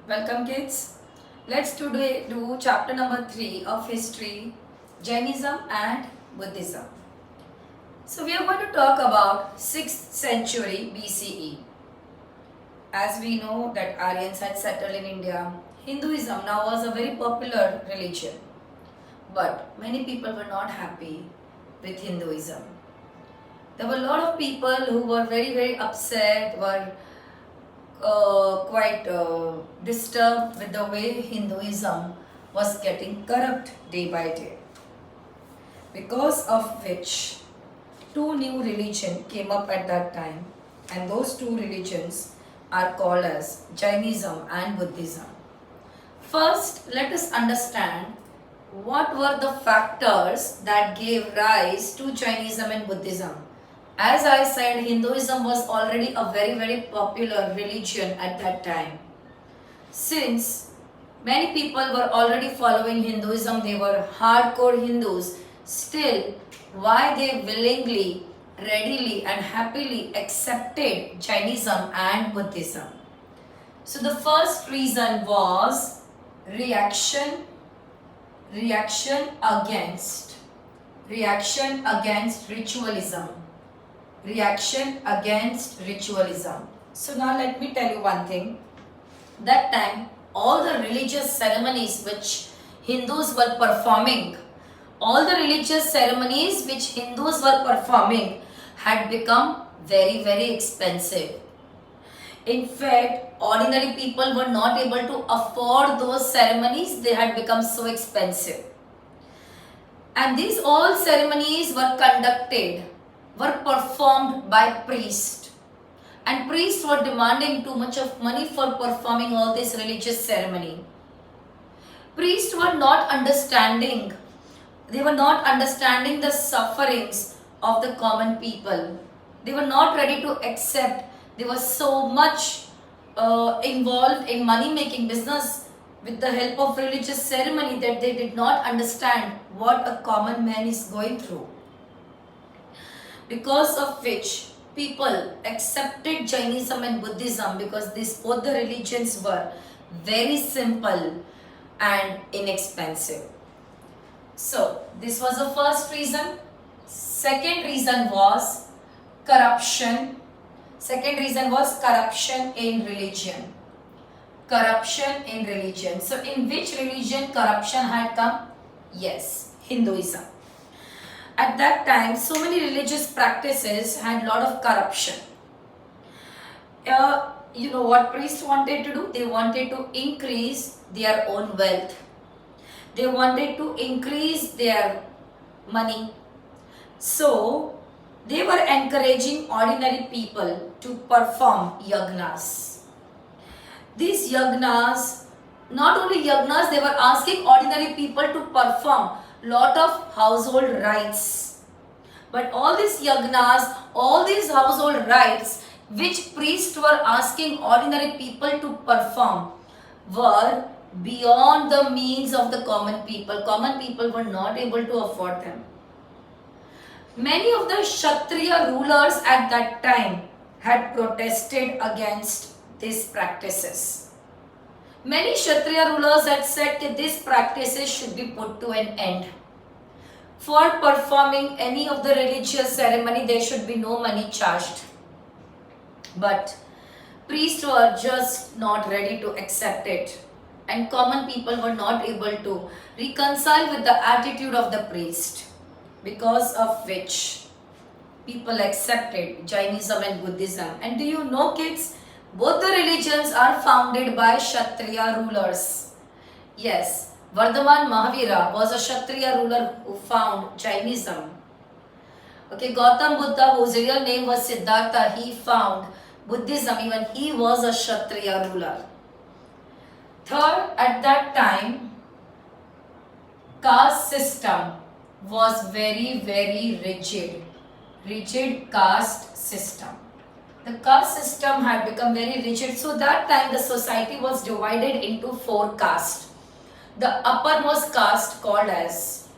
Welcome kids. Let's today do chapter number 3 of history, Jainism and Buddhism. So we are going to talk about 6th century BCE. As we know that Aryans had settled in India, Hinduism now was a very popular religion. But many people were not happy with Hinduism. There were a lot of people who were very upset, were quite disturbed with the way Hinduism was getting corrupt day by day. Because of which two new religions came up at that time, and those two religions are called as Jainism and Buddhism. First, let us understand what were the factors that gave rise to Jainism and Buddhism. As I said, Hinduism was already a very popular religion at that time. Since many people were already following Hinduism, they were hardcore Hindus, still why they willingly, readily and happily accepted Jainism and Buddhism. So the first reason was reaction against ritualism. Reaction against ritualism. So now let me tell you one thing. That time, all the religious ceremonies which Hindus were performing, had become very expensive. In fact, ordinary people were not able to afford those ceremonies. They had become so expensive. And these all ceremonies were performed by priests, and priests were demanding too much of money for performing all this religious ceremony. Priests were not understanding the sufferings of the common people. They were not ready to accept. They were so much involved in money making business with the help of religious ceremony that they did not understand what a common man is going through. Because of which people accepted Jainism and Buddhism, because both the religions were very simple and inexpensive. So this was the first reason. Second reason was corruption. In religion. So in which religion corruption had come? Yes, Hinduism. At that time, so many religious practices had a lot of corruption. You know what priests wanted to do? They wanted to increase their own wealth. They wanted to increase their money. So, they were encouraging ordinary people to perform yagnas. These yagnas, not only yagnas, they were asking ordinary people to perform lot of household rites. But all these yagnas, all these household rites which priests were asking ordinary people to perform were beyond the means of the common people. Common people were not able to afford them. Many of the Kshatriya rulers at that time had protested against these practices. Many Kshatriya rulers had said that these practices should be put to an end. For performing any of the religious ceremony, there should be no money charged. But priests were just not ready to accept it, and common people were not able to reconcile with the attitude of the priest, because of which people accepted Jainism and Buddhism. And do you know, kids, both the religions are founded by Kshatriya rulers. Yes, Vardhaman Mahavira was a Kshatriya ruler who found Jainism. Okay, Gautam Buddha, whose real name was Siddhartha, he found Buddhism. Even he was a Kshatriya ruler. Third, at that time, caste system was very rigid. Rigid caste system. The caste system had become very rigid. So that time the society was divided into 4 castes. The uppermost caste called as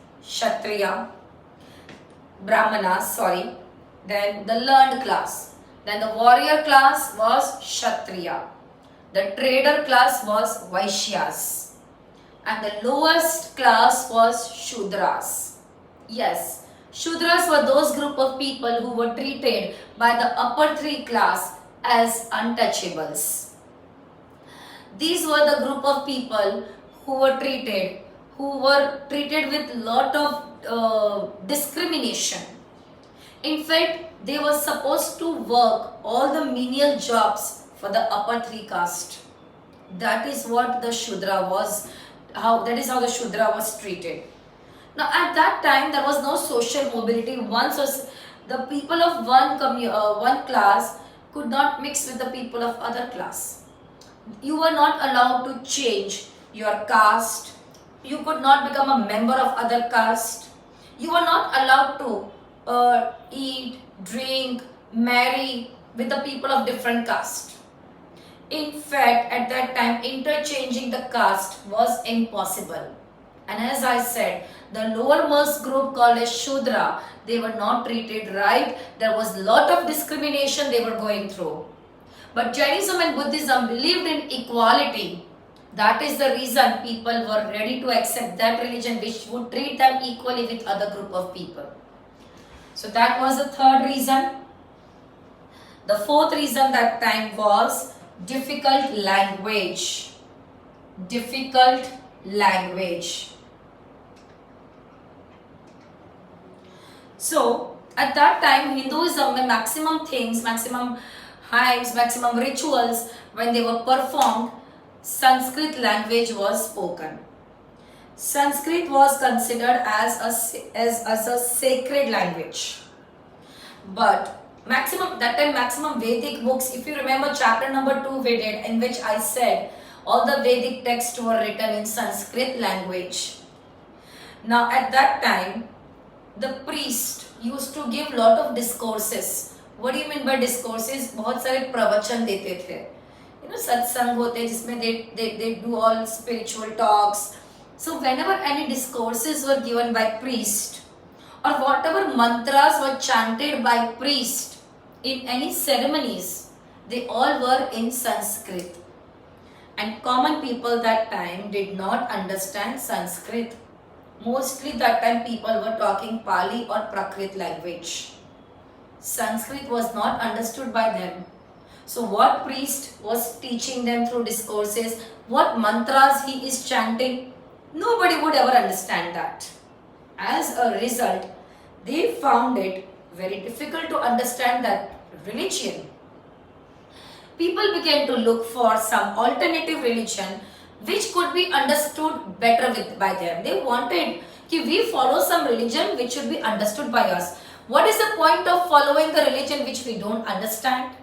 Brahmanas, then the learned class, then the warrior class was Kshatriya, The trader class was Vaishyas and the lowest class was Shudras. Yes, Shudras were those group of people who were treated by the upper three class as untouchables. These were the group of people who were treated with lot of discrimination. In fact, they were supposed to work all the menial jobs for the upper three caste. That is what the Shudra was, that is how the Shudra was treated. Now at that time there was no social mobility. The people of one class could not mix with the people of other class. You were not allowed to change your caste. You could not become a member of other caste. You were not allowed to eat, drink, marry with the people of different caste. In fact, at that time, interchanging the caste was impossible. And as I said, the lowermost group called as Shudra, they were not treated right. There was a lot of discrimination they were going through. But Jainism and Buddhism believed in equality. That is the reason people were ready to accept that religion which would treat them equally with other group of people. So that was the third reason. The fourth reason that time was difficult language. Difficult language. So at that time Hinduism, the maximum things, maximum hymns, maximum rituals, when they were performed, Sanskrit language was spoken. Sanskrit was considered as a sacred language. But maximum Vedic books, if you remember chapter number 2 we did, in which I said all the Vedic texts were written in Sanskrit language. Now at that time, the priest used to give lot of discourses. What do you mean by discourses? बहुत सारे प्रवचन देते थे. सत्संग होते जिसमें they do all spiritual talks. So whenever any discourses were given by priest or whatever mantras were chanted by priest in any ceremonies, they all were in Sanskrit. And common people that time did not understand Sanskrit. Mostly that time people were talking Pali or Prakrit language. Sanskrit was not understood by them. So what priest was teaching them through discourses, what mantras he is chanting, nobody would ever understand that. As a result, they found it very difficult to understand that religion. People began to look for some alternative religion which could be understood better by them. They wanted that we follow some religion which should be understood by us. What is the point of following the religion which we don't understand?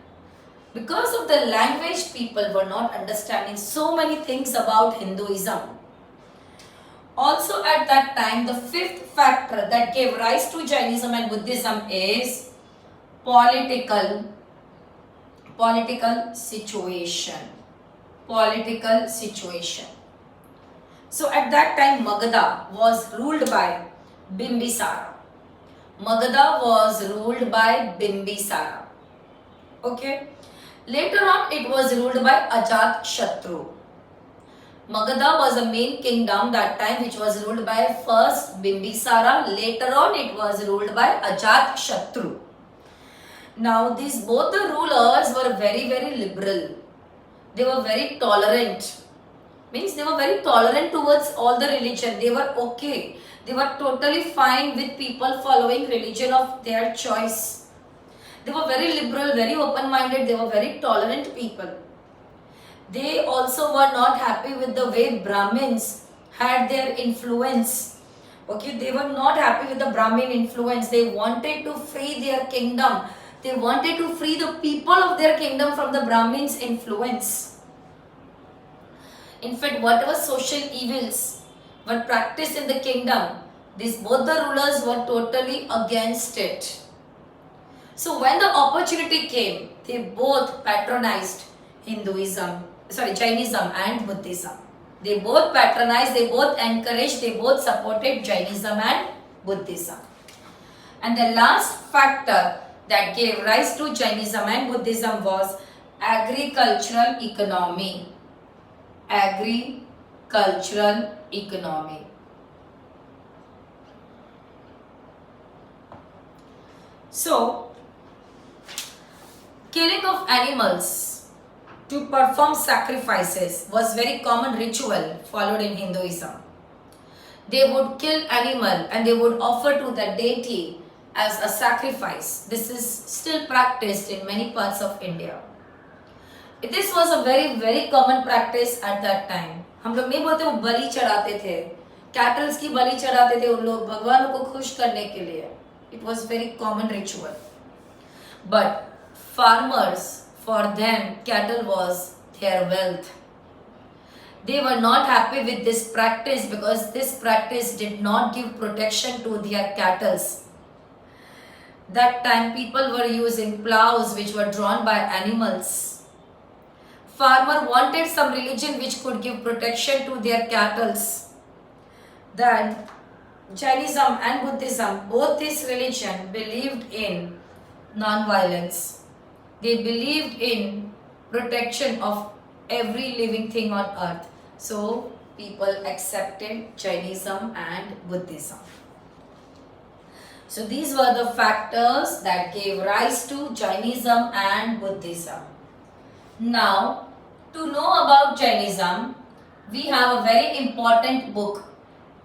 Because of the language, people were not understanding so many things about Hinduism. Also at that time, the fifth factor that gave rise to Jainism and Buddhism is political situation. Political situation. So at that time, Magadha was ruled by Bimbisara. Magadha was ruled by Bimbisara. Okay. Later on, it was ruled by Ajatashatru. Magadha was a main kingdom that time which was ruled by first Bimbisara. Later on, it was ruled by Ajatashatru. Now, these both the rulers were very, very liberal. They were very tolerant. Means they were very tolerant towards all the religion. They were okay. They were totally fine with people following religion of their choice. They were very liberal, very open-minded. They were very tolerant people. They also were not happy with the way Brahmins had their influence. Okay, they were not happy with the Brahmin influence. They wanted to free their kingdom. They wanted to free the people of their kingdom from the Brahmins' influence. In fact, whatever social evils were practiced in the kingdom, both the rulers were totally against it. So when the opportunity came, they both patronized Jainism and Buddhism. They both patronized, they both encouraged, they both supported Jainism and Buddhism. And the last factor that gave rise to Jainism and Buddhism was Agricultural economy. Agricultural economy. So, killing of animals to perform sacrifices was very common ritual followed in Hinduism. They would kill animal and they would offer to the deity as a sacrifice. This is still practiced in many parts of India. This was a very common practice at that time. हम लोग नहीं बोलते वो बलि चढ़ाते थे, kettles की बलि चढ़ाते थे उन लोग भगवान को खुश करने के लिए. It was very common ritual. But farmers, for them, cattle was their wealth. They were not happy with this practice because this practice did not give protection to their cattle. That time people were using plows which were drawn by animals. Farmer wanted some religion which could give protection to their cattle. Then Jainism and Buddhism, both these religion believed in non-violence. They believed in protection of every living thing on earth. So people accepted Jainism and Buddhism. So these were the factors that gave rise to Jainism and Buddhism. Now, to know about Jainism, we have a very important book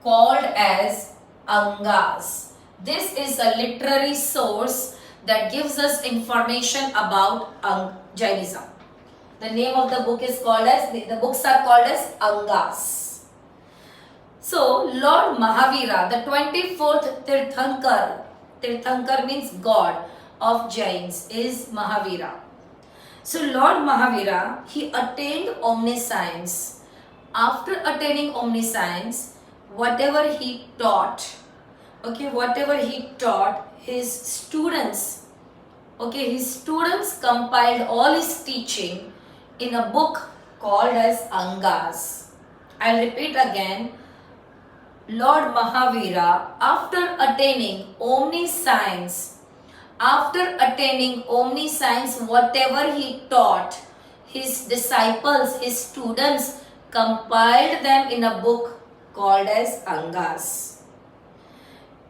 called as Angas. This is a literary source that gives us information about Jainism. The name of the book is called as, the books are called as Angas. So, Lord Mahavira, the 24th Tirthankar means God of Jains, is Mahavira. So, Lord Mahavira, he attained omniscience. After attaining omniscience, whatever he taught, his students compiled all his teaching in a book called as Angas. I'll repeat again. Lord Mahavira, after attaining omniscience, whatever he taught, his disciples, his students compiled them in a book called as Angas.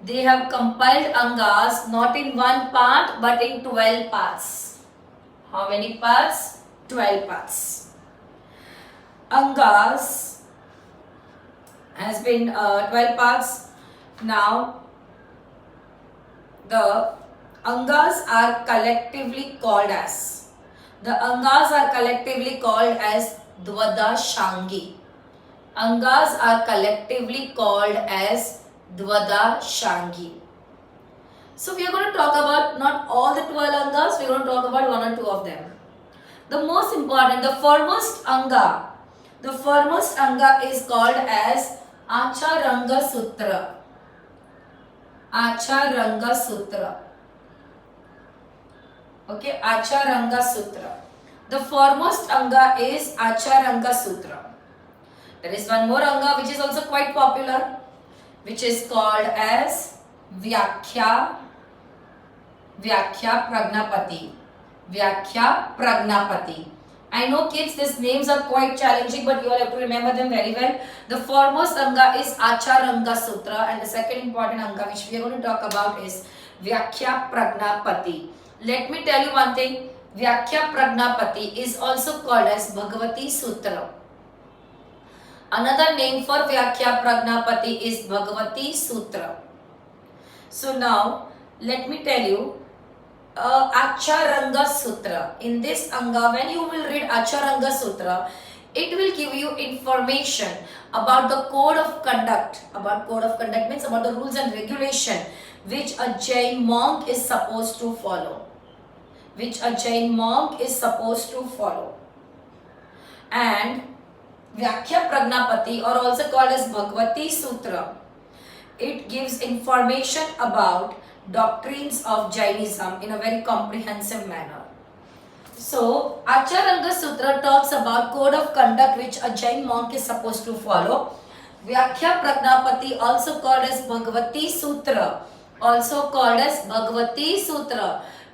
They have compiled Angas not in one part but in 12 parts. How many parts? 12 parts. Angas has been 12 parts. Now, the Angas are collectively called as Dvada Shangi. Angas are collectively called as Dvada Shangi. So we are going to talk about not all the 12 Angas, we are going to talk about one or two of them. The most important, the foremost Anga is called as Acharanga Sutra. Acharanga Sutra. Okay, Acharanga Sutra. The foremost Anga is Acharanga Sutra. There is one more Anga which is also quite popular, which is called as Vyakhya Pragnapati. Vyakhya Pragnapati. I know kids, these names are quite challenging, but you all have to remember them very well. The foremost Anga is Acharanga Sutra, and the second important Anga which we are going to talk about is Vyakhya Pragnapati. Let me tell you one thing, Vyakhya Pragnapati is also called as Bhagavati Sutra. Another name for Vyakhya Pragnapati is Bhagavati Sutra. So now, let me tell you, Acharanga Sutra. In this Anga, when you will read Acharanga Sutra, it will give you information about the code of conduct. About code of conduct means about the rules and regulation which a Jain monk is supposed to follow. And Vyakhya Pragnapati, or also called as Bhagavati Sutra, it gives information about doctrines of Jainism in a very comprehensive manner. So, Acharanga Sutra talks about code of conduct which a Jain monk is supposed to follow. Vyakhya Pragnapati, also called as Bhagavati Sutra,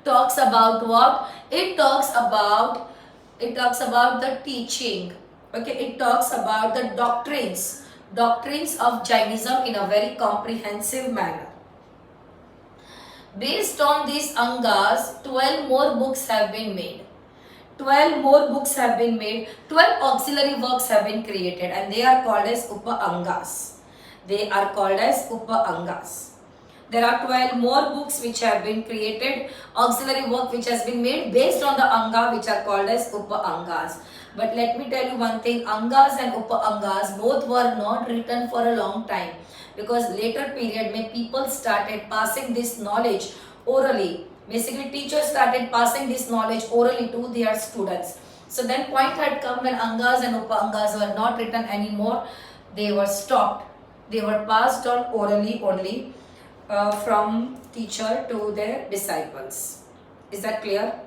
talks about what? It talks about it talks about the teaching, okay, it talks about the doctrines of Jainism in a very comprehensive manner. Based on these Angas, 12 more books have been made. 12 more books have been made, 12 auxiliary works have been created, and they are called as Upa-Angas. They are called as Upa-Angas. There are 12 more books which have been created, auxiliary work which has been made based on the Anga, which are called as Upa-Angas. But let me tell you one thing, Angas and Upa-Angas both were not written for a long time, because later period mein people started passing this knowledge orally. Basically, teachers started passing this knowledge orally to their students. So then point had come when Angas and Upa-Angas were not written anymore. They were stopped. They were passed on orally only from teacher to their disciples. Is that clear?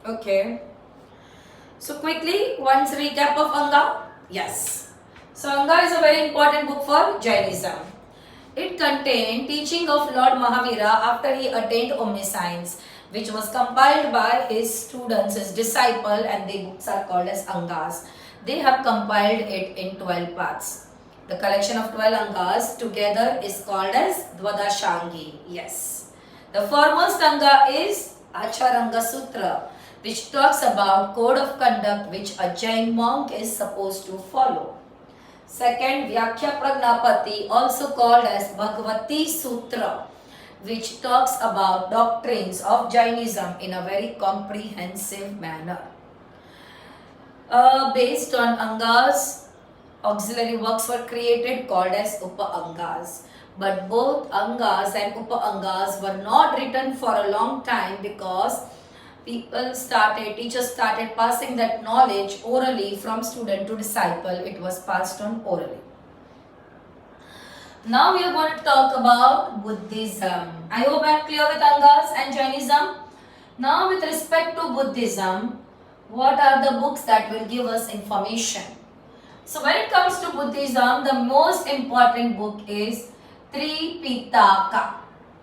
Okay. So quickly, once recap of Anga. Yes. So Anga is a very important book for Jainism. It contained teaching of Lord Mahavira after he attained omniscience, which was compiled by his students, his disciple, and the books are called as Angas. They have compiled it in 12 parts. The collection of 12 Angas together is called as Dwadashangi. Yes. The foremost Anga is Acharanga Sutra, which talks about code of conduct which a Jain monk is supposed to follow. Second, Vyakhya Pragnapati, also called as Bhagavati Sutra, which talks about doctrines of Jainism in a very comprehensive manner. Based on Angas, auxiliary works were created called as Upa-Angas. But both Angas and Upa-Angas were not written for a long time, because teachers started passing that knowledge orally from student to disciple. It was passed on orally. Now we are going to talk about Buddhism. I hope I am clear with Angas and Jainism. Now with respect to Buddhism, what are the books that will give us information? So when it comes to Buddhism, the most important book is Tripitaka.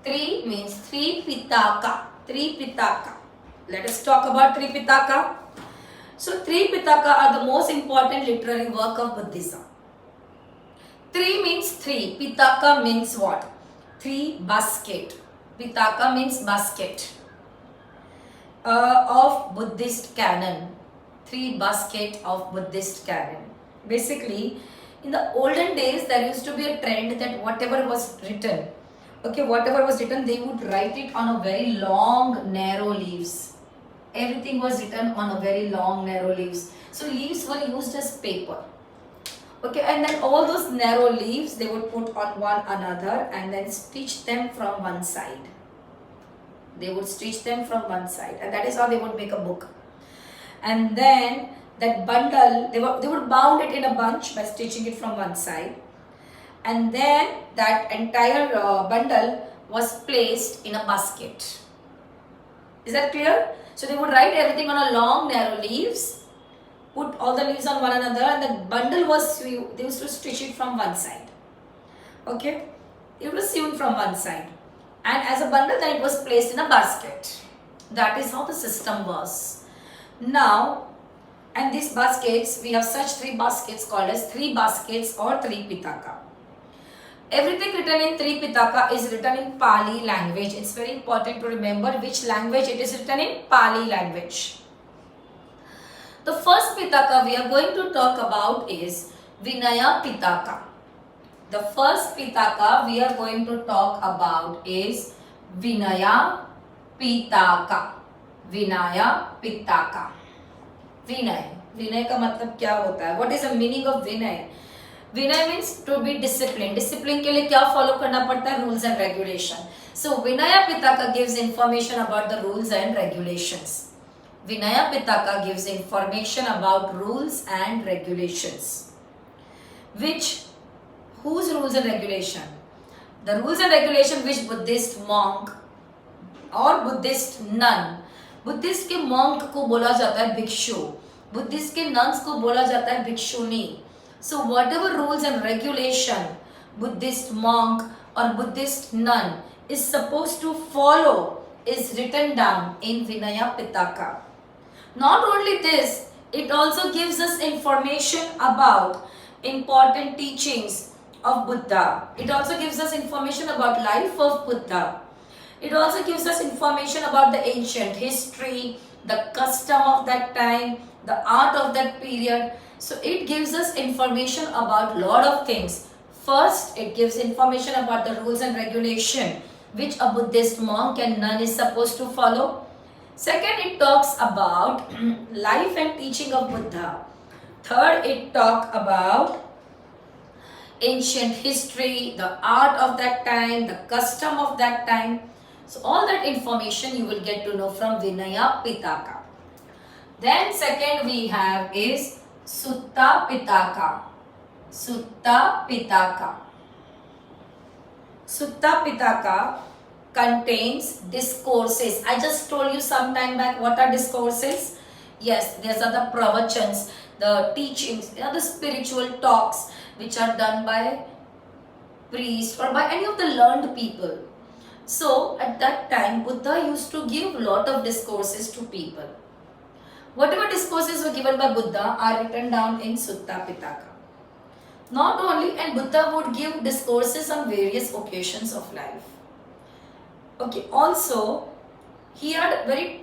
Tri means Tripitaka. Tripitaka. Let us talk about Tripitaka. So Tripitaka are the most important literary work of Buddhism. Tri means three. Pitaka means what? Three basket. Pitaka means basket of Buddhist canon. Three basket of Buddhist canon. Basically, in the olden days, there used to be a trend that whatever was written, they would write it on a very long, narrow leaves. Everything was written on a very long, narrow leaves. So leaves were used as paper. Okay, and then all those narrow leaves they would put on one another and then stitch them from one side. They would stitch them from one side, and that is how they would make a book. And then that bundle, they would bound it in a bunch by stitching it from one side. And then that entire bundle was placed in a basket. Is that clear? So they would write everything on a long narrow leaves, put all the leaves on one another, and the bundle was they used to stitch it from one side. Okay, it was sewn from one side, and as a bundle then it was placed in a basket. That is how the system was. Now, and these baskets, we have such three baskets called as three baskets or Tripitaka. Everything written in Tripitaka is written in Pali language. It's very important to remember which language it is written in. Pali language. The first Pitaka we are going to talk about is Vinaya Pitaka. The first Pitaka we are going to talk about is Vinaya Pitaka. Vinaya Pitaka. Vinay. Vinay का मतलब क्या होता है? What is the meaning of Vinay? Vinay means to be disciplined. Discipline के लिए क्या follow करना पड़ता है? Rules and regulation. So Vinaya Pitaka gives information about the rules and regulations. Vinaya Pitaka gives information about rules and regulations. Whose rules and regulation? The rules and regulation which Buddhist monk or Buddhist nun. Buddhist के monk को बोला जाता है भिक्षु. Buddhist के nuns को बोला जाता है भिक्षुनी. So whatever rules and regulation Buddhist monk or Buddhist nun is supposed to follow is written down in Vinaya Pitaka. Not only this, it also gives us information about important teachings of Buddha. It also gives us information about life of Buddha. It also gives us information about the ancient history, the custom of that time, the art of that period. So it gives us information about lot of things. First, it gives information about the rules and regulation which a Buddhist monk and nun is supposed to follow. Second, it talks about life and teaching of Buddha. Third, it talks about ancient history, the art of that time, the custom of that time. So all that information you will get to know from Vinaya Pitaka. Then second we have is Sutta Pitaka. Sutta Pitaka. Sutta Pitaka contains discourses. I just told you some time back what are discourses. Yes, these are the pravachans, the teachings, the spiritual talks which are done by priests or by any of the learned people. So at that time Buddha used to give lot of discourses to people. Whatever discourses were given by Buddha are written down in Sutta Pitaka. Not only, and Buddha would give discourses on various occasions of life. Okay, also he had very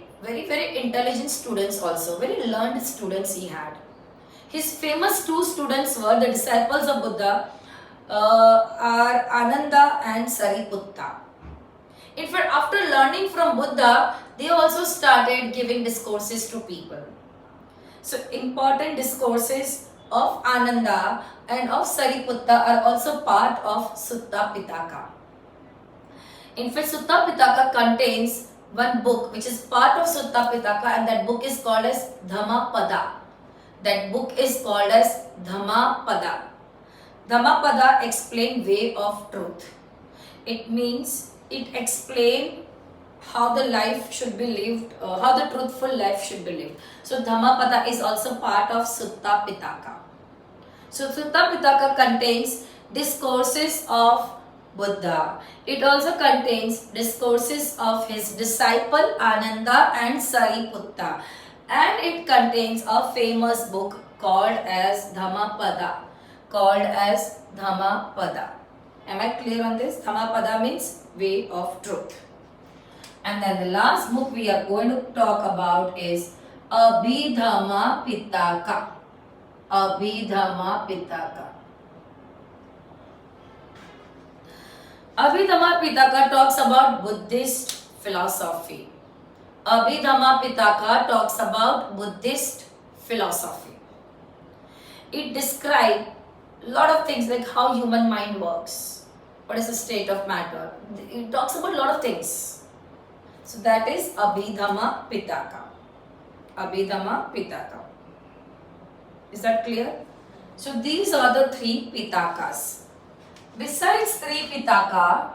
intelligent students also, very learned students he had. His famous two students were the disciples of Buddha are Ananda and Sariputta. In fact, after learning from Buddha, they also started giving discourses to people. So important discourses of Ananda and of Sariputta are also part of Sutta Pitaka. In fact, Sutta Pitaka contains one book which is part of Sutta Pitaka, and that book is called as Dhammapada. That book is called as Dhammapada. Dhammapada explains way of truth. It means it explains how the life should be lived, how the truthful life should be lived. So Dhammapada is also part of Sutta Pitaka. So Sutta Pitaka contains discourses of Buddha. It also contains discourses of his disciple Ananda and Sariputta. And it contains a famous book called as Dhammapada. Am I clear on this? Dhammapada means way of truth. And then the last book we are going to talk about is Abhidhamma Pitaka. Abhidhamma Pitaka. Abhidhamma Pitaka talks about Buddhist philosophy. Abhidhamma Pitaka talks about Buddhist philosophy. It describes a lot of things like how human mind works. What is the state of matter? It talks about a lot of things. So that is Abhidhamma Pitaka. Abhidhamma Pitaka. Is that clear? So these are the three Pitakas. Besides three Pitaka,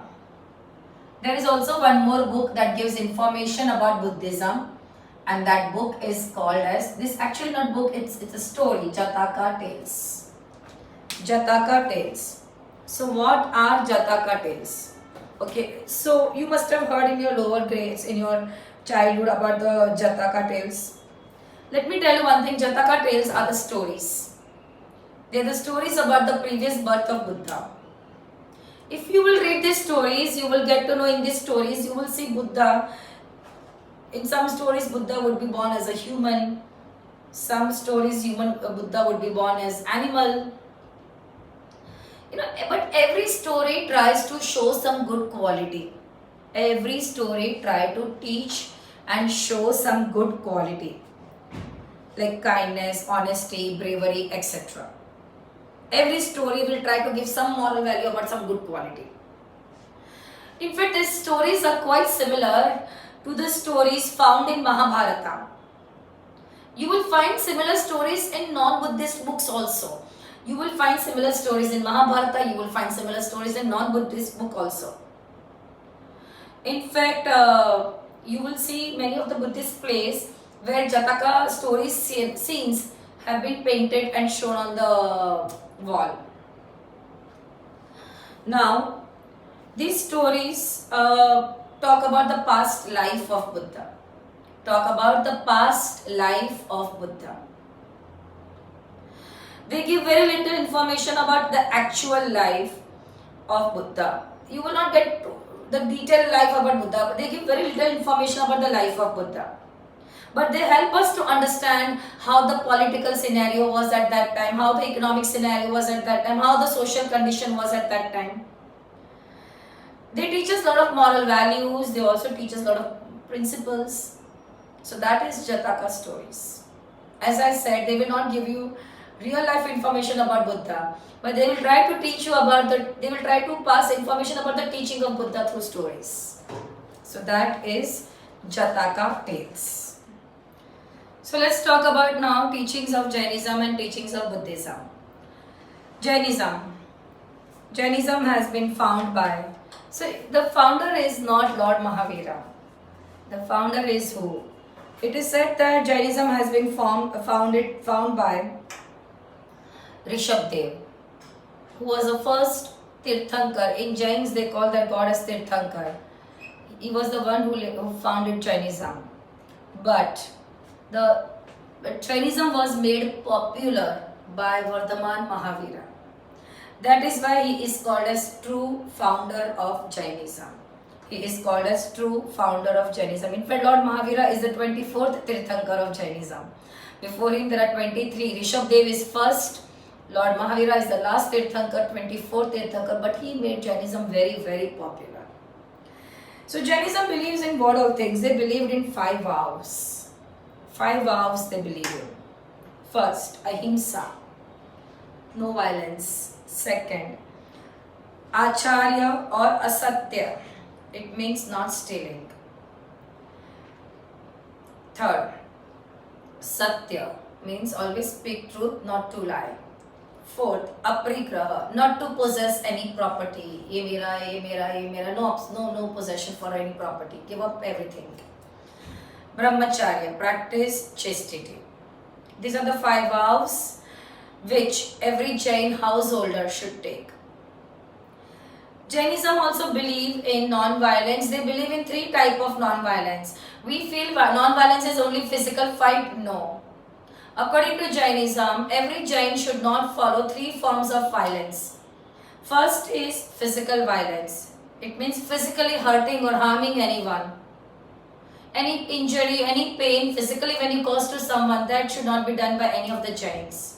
there is also one more book that gives information about Buddhism, and that book is called as, this actually not book, it's a story, Jataka Tales. Jataka Tales. So what are Jataka Tales? Okay, so you must have heard in your lower grades, in your childhood about the Jataka Tales. Let me tell you one thing, Jataka Tales are the stories. They are the stories about the previous birth of Buddha. If you will read these stories, you will get to know in these stories, you will see Buddha. In some stories, Buddha would be born as a human. Some stories, Buddha would be born as animal. But every story tries to show some good quality. Every story tries to teach and show some good quality. Like kindness, honesty, bravery, etc. Every story will try to give some moral value about some good quality. In fact, these stories are quite similar to the stories found in Mahabharata. You will find similar stories in non-Buddhist books also. You will find similar stories in Mahabharata, you will find similar stories in non-Buddhist book also. In fact, you will see many of the Buddhist plays where Jataka stories scenes have been painted and shown on the wall. Now, These stories talk about the past life of Buddha. Talk about the past life of Buddha. They give very little information about the actual life of Buddha. You will not get the detailed life about Buddha, but they give very little information about the life of Buddha. But they help us to understand how the political scenario was at that time, how the economic scenario was at that time, how the social condition was at that time. They teach us a lot of moral values, they also teach us a lot of principles. So that is Jataka stories. As I said, they will not give you real life information about Buddha, but they will try to teach you about they will try to pass information about the teaching of Buddha through stories. So that is Jataka tales. So let's talk about now teachings of Jainism and teachings of Buddhism. Jainism. Jainism has been found by, so the founder is not Lord Mahavira. The founder is who? It is said that Jainism has been found by Rishabdev, who was the first Tirthankar. In Jains they call that god as Tirthankar. He was the one who founded Jainism. But the Jainism was made popular by Vardhaman Mahavira. That is why he is called as true founder of Jainism. He is called as true founder of Jainism. In fact, Lord Mahavira is the 24th Tirthankar of Jainism. Before him there are 23. Rishabdev is first. Lord Mahavira is the last Tirthankar, 24th Tirthankar, but he made Jainism very, very popular. So Jainism believes in what all things? They believed in 5 vows. 5 vows they believe in. First, ahimsa, no violence. Second, acharya or asatya, it means not stealing. Third, satya means always speak truth, not to lie. Fourth, aparigraha, not to possess any property. Ye mera, ye mera, ye mera. No possession for any property. Give up everything. Brahmacharya, practice chastity. These are the 5 vows which every Jain householder should take. Jainism also believe in non-violence. They believe in 3 types of non-violence. We feel non-violence is only physical fight. No. According to Jainism, every Jain should not follow 3 forms of violence. First is physical violence. It means physically hurting or harming anyone. Any injury, any pain physically when you cause to someone, that should not be done by any of the Jains.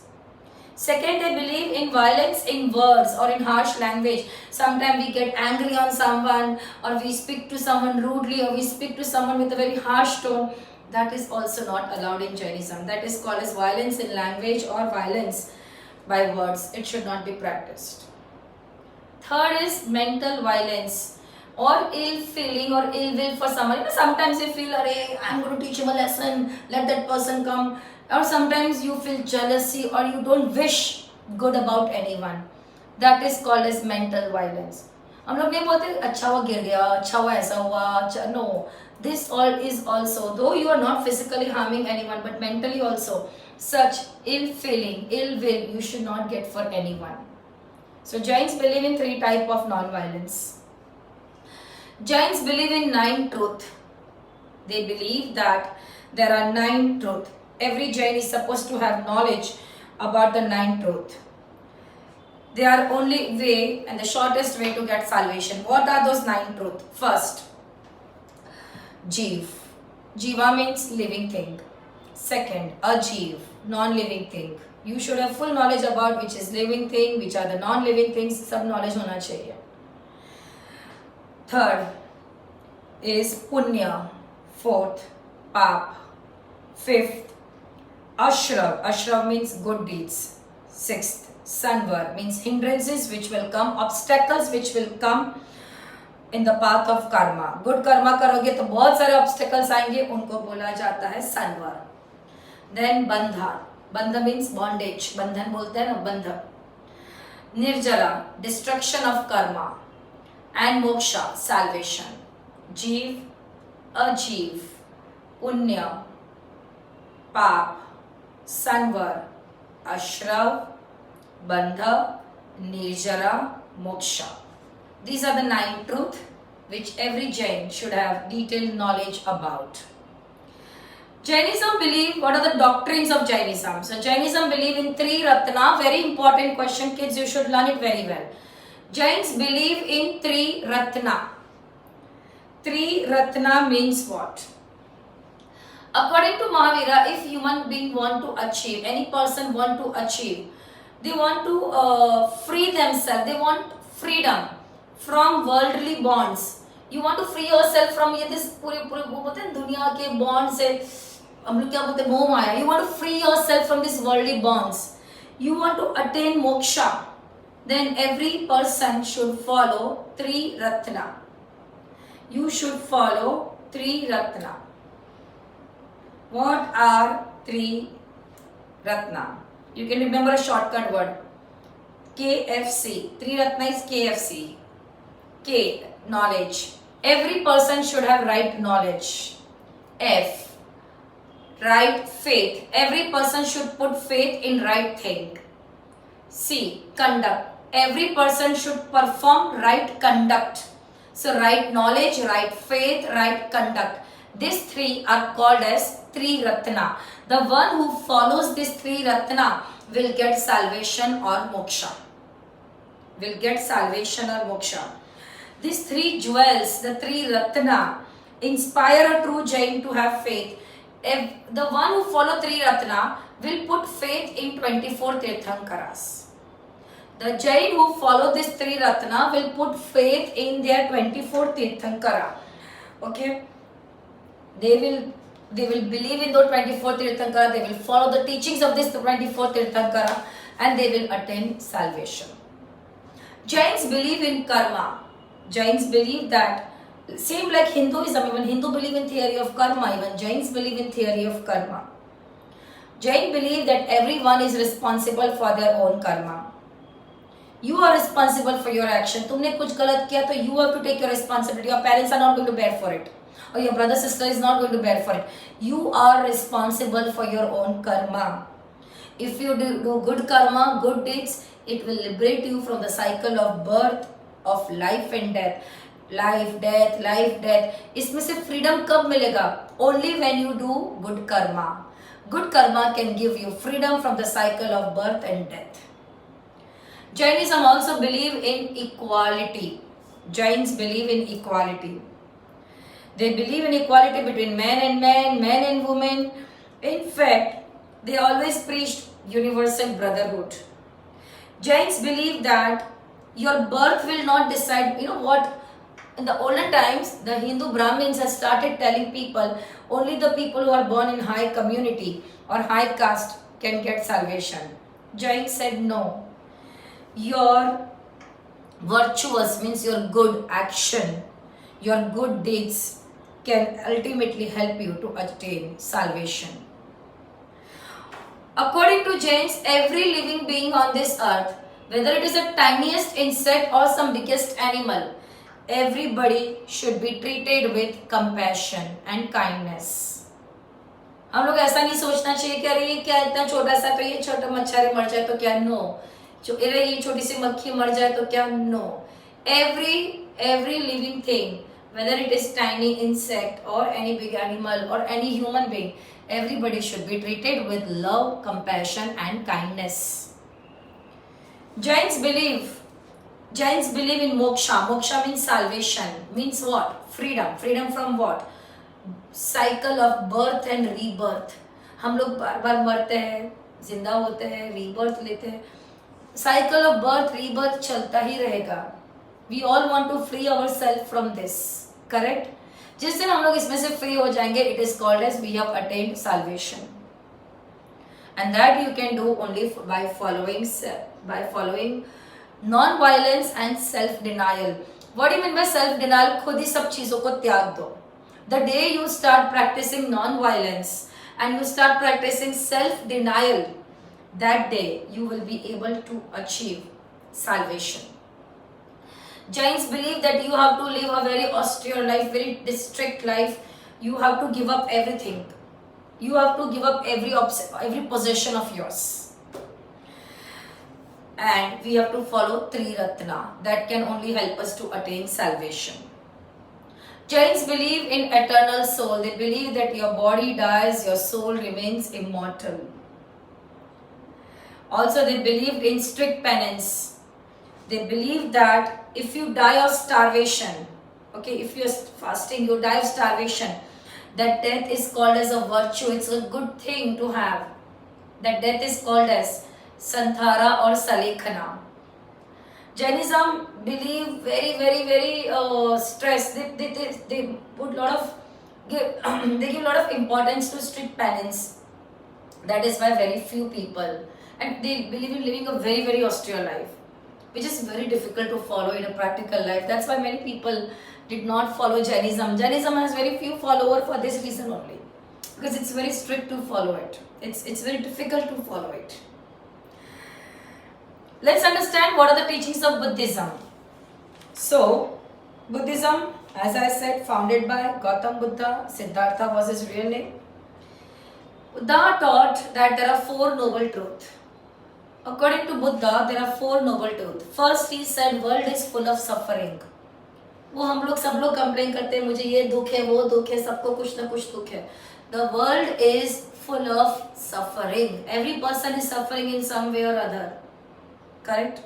Second, they believe in violence in words or in harsh language. Sometimes we get angry on someone, or we speak to someone rudely, or we speak to someone with a very harsh tone. That is also not allowed in Jainism. That is called as violence in language or violence by words. It should not be practiced. Third is mental violence or ill feeling or ill will for someone. Sometimes you feel, I'm going to teach him a lesson, let that person come. Or sometimes you feel jealousy or you don't wish good about anyone. That is called as mental violence. हम लोग नहीं बोलते अच्छा हुआ गिर गया, अच्छा हुआ ऐसा हुआ. No, this all is also, though you are not physically harming anyone, but mentally also, such ill feeling, ill will you should not get for anyone. So Jains believe in 3 types of non-violence. Jains believe in 9 truth. They believe that there are 9 truth. Every Jain is supposed to have knowledge about the 9 truth. They are only way and the shortest way to get salvation. What are those 9 truth? First, Jeev. Jiva means living thing. Second, Ajeev, non-living thing. You should have full knowledge about which is living thing, which are the non-living things. Sab knowledge hona chahiye. Third is Punya. Fourth, Paap. Fifth, Ashrav. Ashrav means good deeds. Sixth, Sanvar means hindrances which will come, obstacles which will come in the path of karma. Good karma करोगे तो बहुत सारे obstacles आएंगे, उनको बोला जाता है Sanvar. Then Bandha. Bandha means bondage. बंधन बोलते हैं ना, बंधन. Nirjala, destruction of karma. And Moksha, salvation. Jeev, Ajeev, Punya, Paap, Sanvar, Ashrav, Bandha, Nirjara, Moksha. These are the 9 truths which every Jain should have detailed knowledge about. Jainism believe, what are the doctrines of Jainism? So Jainism believe in 3 Ratna. Very important question, kids, you should learn it very well. Jains believe in 3 Ratna. 3 Ratna means what? According to Mahavira, if human being want to achieve, any person want to achieve, they want to free themselves, they want freedom from worldly bonds. You want to free yourself from this पूरे वो बोलते हैं दुनिया के bond से हम लोग क्या बोलते हैं मोह माया. You want to free yourself from these worldly bonds. You want to attain moksha. Then every person should follow 3 Ratna. You should follow 3 Ratna. What are 3 Ratna? You can remember a shortcut word. KFC. 3 Ratna is KFC. K, knowledge. Every person should have right knowledge. F, right faith. Every person should put faith in right thing. C, conduct. Every person should perform right conduct. So right knowledge, right faith, right conduct. These 3 are called as 3 Ratna. The one who follows these 3 Ratna will get salvation or moksha. Will get salvation or moksha. These 3 jewels, the 3 Ratna, inspire a true Jain to have faith. If the one who follow 3 Ratna will put faith in 24 Tirthankaras. The Jain who follow this 3 Ratna will put faith in their 24 Tirthankara. Okay? They will believe in those 24 Tirthankara, they will follow the teachings of this 24 Tirthankara and they will attain salvation. Jains believe in karma. Jains believe that, same like Hinduism, even Hindu believe in theory of karma, even Jains believe in theory of karma. Jain believe that everyone is responsible for their own karma. You are responsible for your action. तुमने कुछ गलत किया तो you have to take your responsibility. Your parents are not going to bear for it. Or your brother sister is not going to bear for it. You are responsible for your own karma. If you do good karma, good deeds, it will liberate you from the cycle of birth, of life and death. Life, death, life, death. इसमें से freedom कब मिलेगा? Only when you do good karma. Good karma can give you freedom from the cycle of birth and death. Jainism also believe in equality. Jains believe in equality. They believe in equality between man and man, man and woman. In fact, they always preached universal brotherhood. Jains believe that your birth will not decide. You know what? In the olden times, the Hindu Brahmins have started telling people only the people who are born in high community or high caste can get salvation. Jains said no. Your virtuous means your good action, your good deeds can ultimately help you to attain salvation. According to Jains, every living being on this earth, whether it is the tiniest insect or some biggest animal, everybody should be treated with compassion and kindness. हम लोग ऐसा नहीं सोचना चाहिए कि अरे ये क्या इतना छोटा सा, तो ये छोटा मच्छर मर जाए तो क्या? नो. अरे ये छोटी सी मक्खी मर जाए तो क्या? No. Every living thing, whether it is tiny insect or any big animal or any human being, everybody should be treated with love, compassion and kindness. Jains believe in moksha. Moksha means salvation. Means what? Freedom. Freedom from what? Cycle of birth and rebirth. हम लोग बार बार मरते हैं, जिंदा होते हैं, rebirth लेते हैं. Cycle of birth, rebirth चलता ही रहेगा. We all want to free ourselves from this. Correct? जिस दिन हम लोग इसमें से free हो जाएंगे, it is called as we have attained salvation. And that you can do only by following non-violence and self-denial. What do you mean by self-denial? खुद ही सब चीजों को त्याग दो. The day you start practicing non-violence and you start practicing self-denial, that day you will be able to achieve salvation. Jains believe that you have to live a very austere life, very strict life. You have to give up everything. You have to give up every possession of yours. and we have to follow Three Ratna that can only help us to attain salvation. Jains believe in eternal soul. They believe that your body dies, your soul remains immortal. Also, they believed in strict penance. They believe that if you die of starvation, okay, if you're fasting, you die of starvation, that death is called as a virtue. It's a good thing to have. That death is called as Santhara or Salekhana. Jainism believe very stress. They put lot of they give lot of importance to strict penance. That is why very few people, and they believe in living a very austere life, which is very difficult to follow in a practical life. That's why many people did not follow Jainism. Jainism has very few followers for this reason only, because it's very strict to follow it. It's very difficult to follow it. Let's understand what are the teachings of Buddhism. So, Buddhism, as I said, founded by Gautam Buddha. Siddhartha was his real name. Buddha taught that there are four noble truths. According to Buddha, there are four noble truths. First, he said, world is full of suffering. वो हम लोग सब लोग complain करते हैं, मुझे ये दुख है, वो दुख है, सबको कुछ ना कुछ दुख है. The world is full of suffering. Every person is suffering in some way or other. Correct?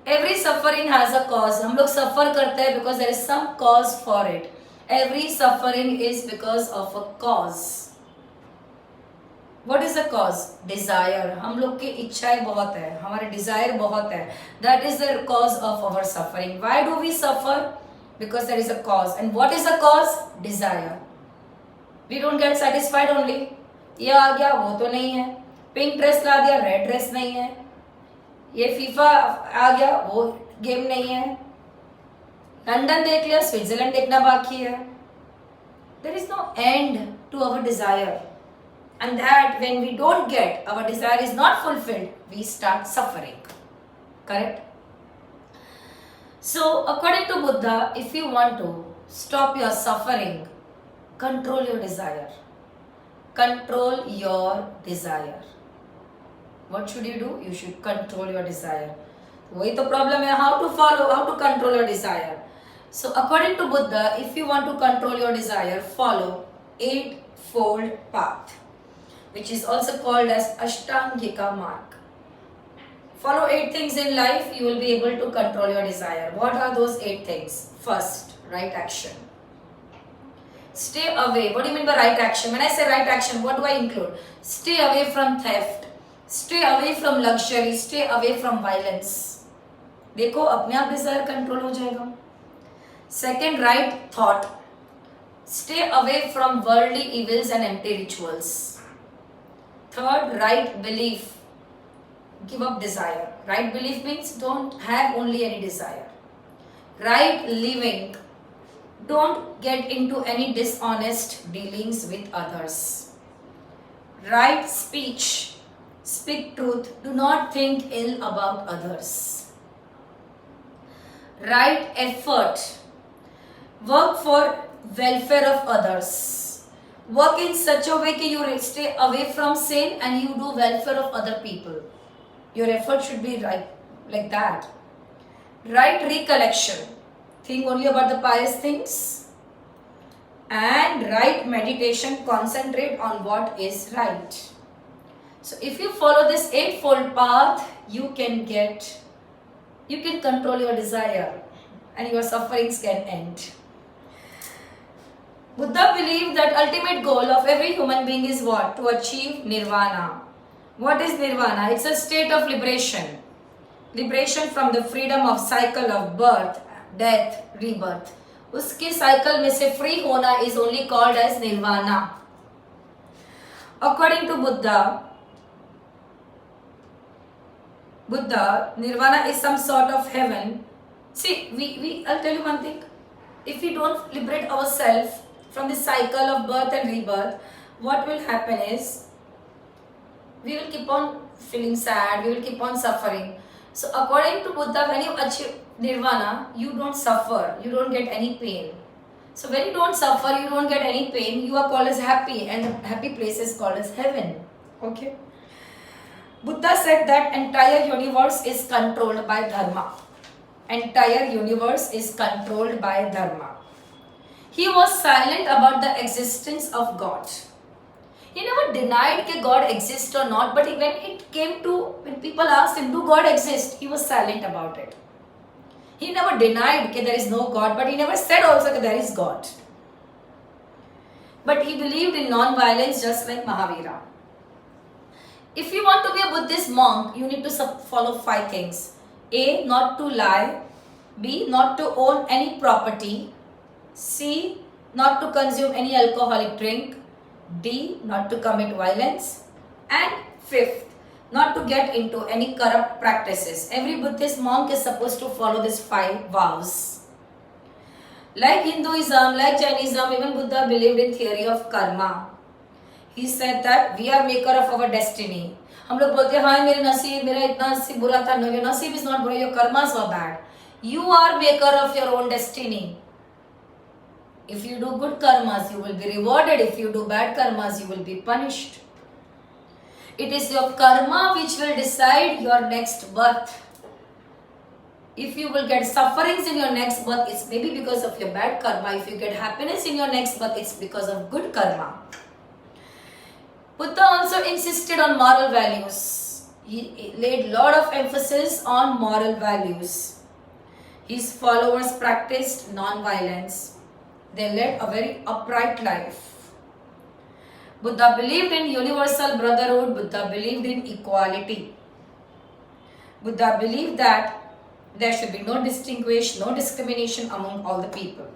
Every suffering has a cause. हम लोग suffer करते हैं because there is some cause for it. Every suffering is because of a cause. What is the cause? Desire. हम लोग की इच्छाएं बहुत है, हमारे desire बहुत है. That is the cause of our suffering. Why do we suffer? Because there is a cause. And what is the cause? Desire. We don't get satisfied only. ये आ गया, वो तो नहीं है. Pink dress ला दिया, red dress नहीं है. ये फीफा आ गया, वो गेम नहीं है. लंदन देख लिया, स्विट्जरलैंड देखना बाकी है. There is no end to our desire. And that when we don't get, our desire is not fulfilled, we start suffering. Correct? So, according to Buddha, if you want to stop your suffering, control your desire. Control your desire. What should you do? You should control your desire. वही तो problem है, how to follow, how to control your desire. So, according to Buddha, if you want to control your desire, follow eightfold path, which is also called as Ashtangika Marg. Follow 8 things in life, you will be able to control your desire. What are those 8 things? First, right action. Stay away. What do you mean by right action? When I say right action, what do I include? Stay away from theft. Stay away from luxury. Stay away from violence. देखो अपने आप desire control हो जाएगा. Second, right thought. Stay away from worldly evils and empty rituals. Third, right belief. Give up desire. Right belief means don't have only any desire. Right living. Don't get into any dishonest dealings with others. Right speech. Speak truth. Do not think ill about others. Right effort. Work for welfare of others. Work in such a way that you stay away from sin and you do welfare of other people. Your effort should be right, like that. Right recollection. Think only about the pious things. And right meditation. Concentrate on what is right. So if you follow this eightfold path, you can control your desire and your sufferings can end. Buddha believed that ultimate goal of every human being is what? To achieve nirvana. What is nirvana? It's a state of liberation. Liberation from the freedom of cycle of birth, death, rebirth. उसके cycle में से free होना is only called as nirvana. According to Buddha, nirvana is some sort of heaven. See, I'll tell you one thing. If we don't liberate ourselves from the cycle of birth and rebirth, what will happen is, we will keep on feeling sad, we will keep on suffering. So according to Buddha, when you achieve nirvana, you don't suffer, you don't get any pain. So when you don't suffer, you don't get any pain, you are called as happy, and the happy place is called as heaven. Okay. Buddha said that entire universe is controlled by dharma. Entire universe is controlled by dharma. He was silent about the existence of God. He never denied that God exists or not, but when people asked him, do God exist? He was silent about it. He never denied that there is no God, but he never said also that there is God. But he believed in non-violence just like Mahavira. If you want to be a Buddhist monk, you need to follow 5 things. A. Not to lie. B. Not to own any property. C. Not to consume any alcoholic drink. D. Not to commit violence. And 5th, not to get into any corrupt practices. Every Buddhist monk is supposed to follow these 5 vows. Like Hinduism, like Jainism, even Buddha believed in theory of karma. He said that we are maker of our destiny. हम लोग बोलते हैं हाँ मेरे नसीब मेरा इतना नसीब बुरा था. No, your नसीब is not बुरा, your karmas were bad. You are maker of your own destiny. If you do good karmas, you will be rewarded. If you do bad karmas, you will be punished. It is your karma which will decide your next birth. If you will get sufferings in your next birth, it's maybe because of your bad karma. If you get happiness in your next birth, it's because of good karma. Buddha also insisted on moral values. He laid lot of emphasis on moral values. His followers practiced non-violence. They led a very upright life. Buddha believed in universal brotherhood. Buddha believed in equality. Buddha believed that there should be no discrimination among all the people.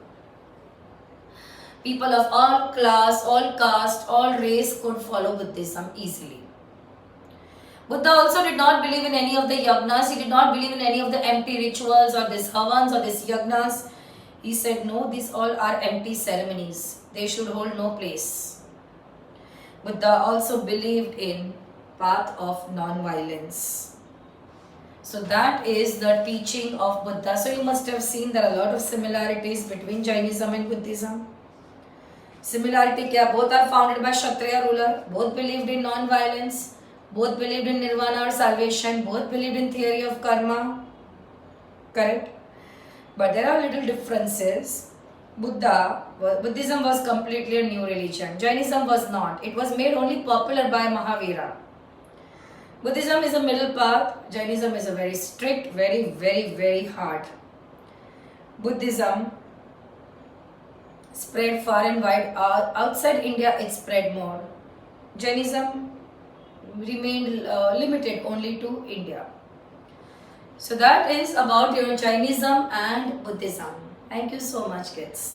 People of all class, all caste, all race could follow Buddhism easily. Buddha also did not believe in any of the yagnas. He did not believe in any of the empty rituals or this havans or this yagnas. He said, no, these all are empty ceremonies. They should hold no place. Buddha also believed in path of non-violence. So that is the teaching of Buddha. So you must have seen there are a lot of similarities between Jainism and Buddhism. Similarity kya? Both are founded by Kshatriya ruler. Both believed in non-violence. Both believed in nirvana or salvation. Both believed in theory of karma. Correct? But there are little differences. Buddhism was completely a new religion. Jainism was not. It was made only popular by Mahavira. Buddhism is a middle path. Jainism is a very strict, very hard. Buddhism spread far and wide. Outside India, it spread more. Jainism remained limited only to India. So that is about your Jainism and Buddhism. Thank you so much, kids.